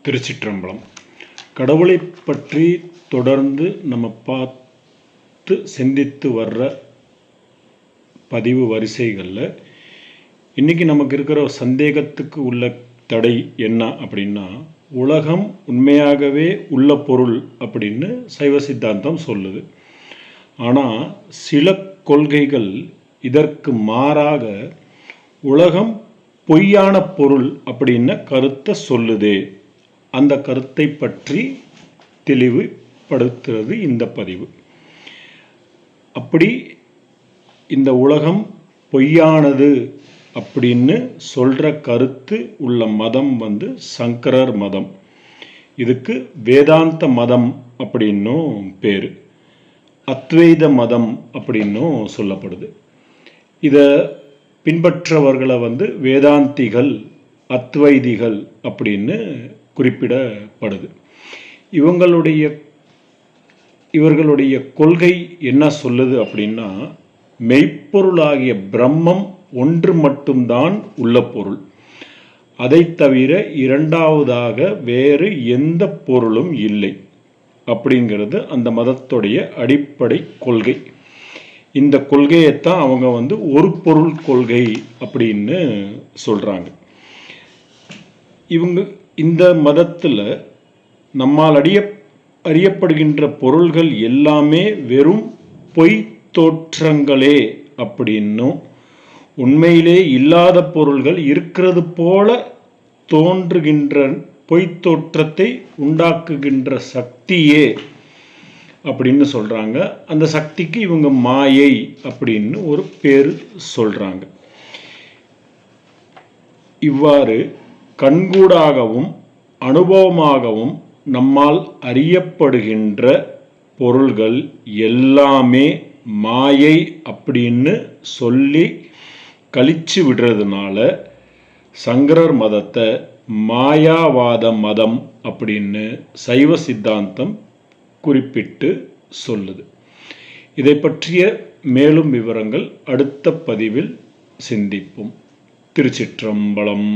திருச்சிற்றம்பலம். கடவுளை பற்றி தொடர்ந்து நம்ம பார்த்து சிந்தித்து வர்ற பதிவு வரிசைகளில் இன்றைக்கி நமக்கு இருக்கிற சந்தேகத்துக்கு உள்ள தடை என்ன அப்படின்னா, உலகம் உண்மையாகவே உள்ள பொருள் அப்படின்னு சைவ சித்தாந்தம் சொல்லுது. ஆனால் சில கொள்கைகள் இதற்கு மாறாக உலகம் பொய்யான பொருள் அப்படின்ன கருத்தை சொல்லுதே. அந்த கருத்தை பற்றி தெளிவுபடுத்துறது இந்த பதிவு. அப்படி இந்த உலகம் பொய்யானது அப்படின்னு சொல்கிற கருத்து உள்ள மதம் சங்கரர் மதம். இதுக்கு வேதாந்த மதம் அப்படின்னும் பேர், அத்வைத மதம் அப்படின்னும் சொல்லப்படுது. இதை பின்பற்றவர்களை வேதாந்திகள், அத்வைதிகள் அப்படின்னு குறிப்பிடப்படுது. இவர்களுடைய கொள்கை என்ன சொல்லுது அப்படின்னா, மெய்ப்பொருளாகிய பிரம்மம் ஒன்று மட்டும்தான் உள்ள பொருள், அதை தவிர இரண்டாவதாக வேறு எந்த பொருளும் இல்லை அப்படிங்கிறது அந்த மதத்துடைய அடிப்படை கொள்கை. இந்த கொள்கையைத்தான் அவங்க ஒரு பொருள் கொள்கை அப்படின்னு சொல்கிறாங்க. இவங்க இந்த மதத்தில் நம்மால் அறியப்படுகின்ற பொருள்கள் எல்லாமே வெறும் பொய் தோற்றங்களே அப்படின்னும், உண்மையிலே இல்லாத பொருள்கள் இருக்கிறது போல தோன்றுகின்ற பொய்த்தோற்றத்தை உண்டாக்குகின்ற சக்தியே அப்படின்னு சொல்கிறாங்க. அந்த சக்திக்கு இவங்க மாயை அப்படின்னு ஒரு பேர் சொல்கிறாங்க. இவ்வாறு கண்கூடாகவும் அனுபவமாகவும் நம்மால் அறியப்படுகின்ற பொருள்கள் எல்லாமே மாயை அப்படின்னு சொல்லி கழிச்சு விடுறதுனால சங்கரர் மதத்தை மாயாவாத மதம் அப்படின்னு சைவ சித்தாந்தம் குறிப்பிட்டு சொல்லுது. இதை பற்றிய மேலும் விவரங்கள் அடுத்த பதிவில் சிந்திப்போம். திருச்சிற்றம்பலம்.